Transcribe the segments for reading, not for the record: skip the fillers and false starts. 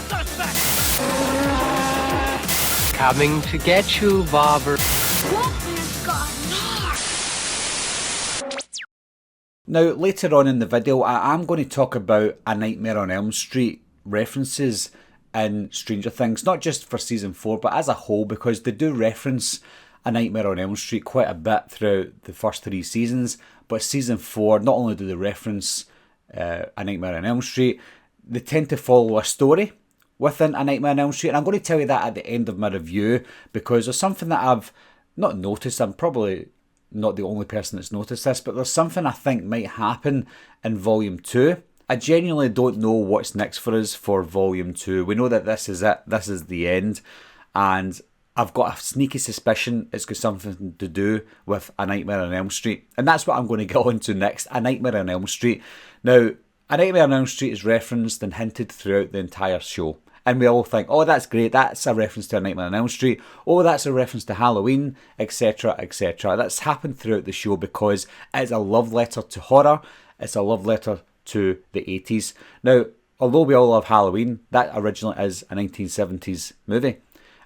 suspect! Coming to get you, Bobber. Walter's got Nards! Now, later on in the video, I am going to talk about A Nightmare on Elm Street references in Stranger Things, not just for season 4, but as a whole, because they do reference A Nightmare on Elm Street quite a bit throughout the first 3 seasons, but season 4, not only do they reference A Nightmare on Elm Street, they tend to follow a story within A Nightmare on Elm Street, and I'm going to tell you that at the end of my review, because there's something that I've not noticed. I'm probably not the only person that's noticed this, but there's something I think might happen in Volume 2. I genuinely don't know what's next for us for Volume 2. We know that this is it, this is the end, and I've got a sneaky suspicion it's got something to do with A Nightmare on Elm Street, and that's what I'm going to get on to next, A Nightmare on Elm Street. Now, A Nightmare on Elm Street is referenced and hinted throughout the entire show. And we all think, oh, that's great, that's a reference to A Nightmare on Elm Street, oh, that's a reference to Halloween, etc, etc. That's happened throughout the show because it's a love letter to horror, it's a love letter to the 80s. Now, although we all love Halloween, that originally is a 1970s movie.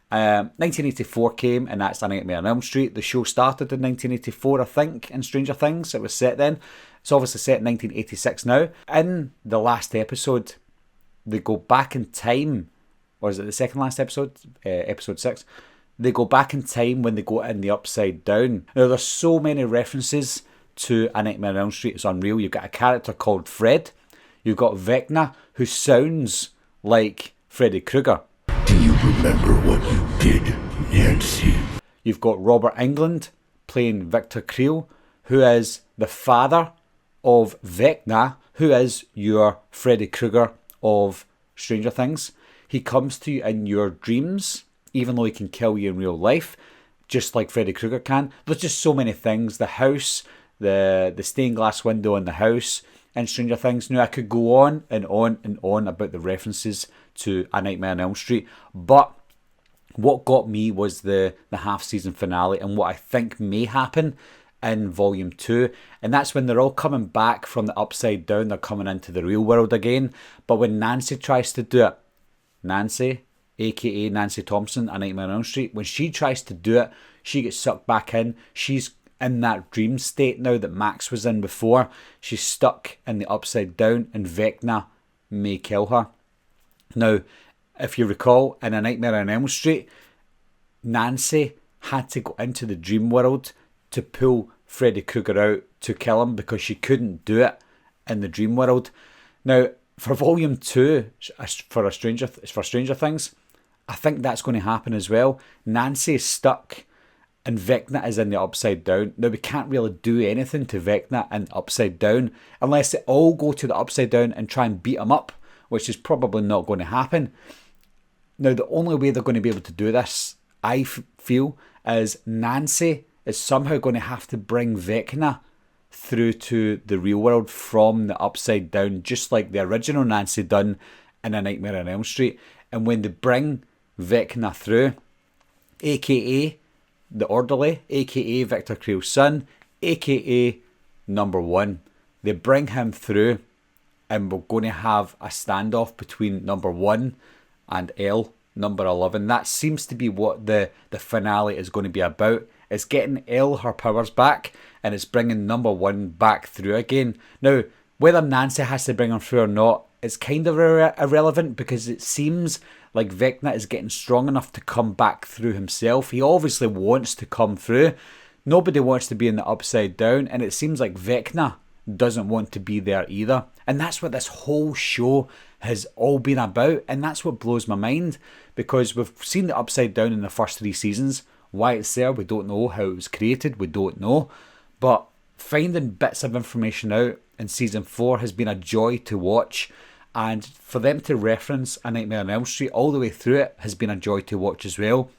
1984 came, and that's A Nightmare on Elm Street. The show started in 1984, I think, in Stranger Things. It was set then. It's obviously set in 1986 now. In the last episode, they go back in time, or is it the second last episode? Episode 6. They go back in time when they go in the Upside Down. Now, there's so many references to A Nightmare on Elm Street, it's unreal. You've got a character called Fred. You've got Vecna, who sounds like Freddy Krueger. Do you remember what you did, Nancy? You've got Robert Englund playing Victor Creel, who is the father of Vecna, who is your Freddy Krueger of Stranger Things. He comes to you in your dreams, even though he can kill you in real life, just like Freddy Krueger can. There's just so many things. The house, the stained glass window in the house in Stranger Things. Now, I could go on and on and on about the references to A Nightmare on Elm Street, but what got me was the half-season finale and what I think may happen in Volume 2, and that's when they're all coming back from the Upside Down. They're coming into the real world again, but when Nancy tries to do it, Nancy, aka Nancy Thompson, A Nightmare on Elm Street, when she tries to do it, she gets sucked back in. She's in that dream state now that Max was in before. She's stuck in the Upside Down, and Vecna may kill her. Now, if you recall, in A Nightmare on Elm Street, Nancy had to go into the dream world to pull Freddy Krueger out to kill him because she couldn't do it in the dream world. Now, for Volume 2, for Stranger Things, I think that's going to happen as well. Nancy is stuck and Vecna is in the Upside Down. Now, we can't really do anything to Vecna in Upside Down unless they all go to the Upside Down and try and beat him up, which is probably not going to happen. Now, the only way they're going to be able to do this, I feel, is Nancy is somehow going to have to bring Vecna through to the real world from the Upside Down, just like the original Nancy done in A Nightmare on Elm Street. And when they bring Vecna through, aka the Orderly, aka Victor Creel's son, aka Number 1, they bring him through, and we're going to have a standoff between Number 1 and Elle, Number 11. That seems to be what the finale is going to be about. It's getting Elle her powers back, and it's bringing Number 1 back through again. Now, whether Nancy has to bring him through or not, it's kind of irrelevant, because it seems like Vecna is getting strong enough to come back through himself. He obviously wants to come through. Nobody wants to be in the Upside Down, and it seems like Vecna doesn't want to be there either. And that's what this whole show has all been about, and that's what blows my mind, because we've seen the Upside Down in the first 3 seasons. Why it's there, we don't know. How it was created, we don't know. But finding bits of information out in season 4 has been a joy to watch, and for them to reference A Nightmare on Elm Street all the way through it has been a joy to watch as well.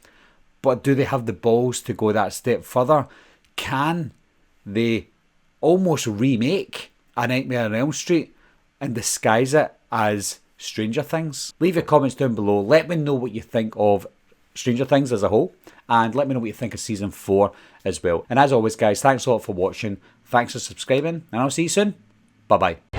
But do they have the balls to go that step further? Can they almost remake A Nightmare on Elm Street and disguise it as Stranger Things? Leave your comments down below. Let me know what you think of Stranger Things as a whole, and let me know what you think of season 4 as well. And as always, guys, thanks a lot for watching. Thanks for subscribing, and I'll see you soon. Bye bye.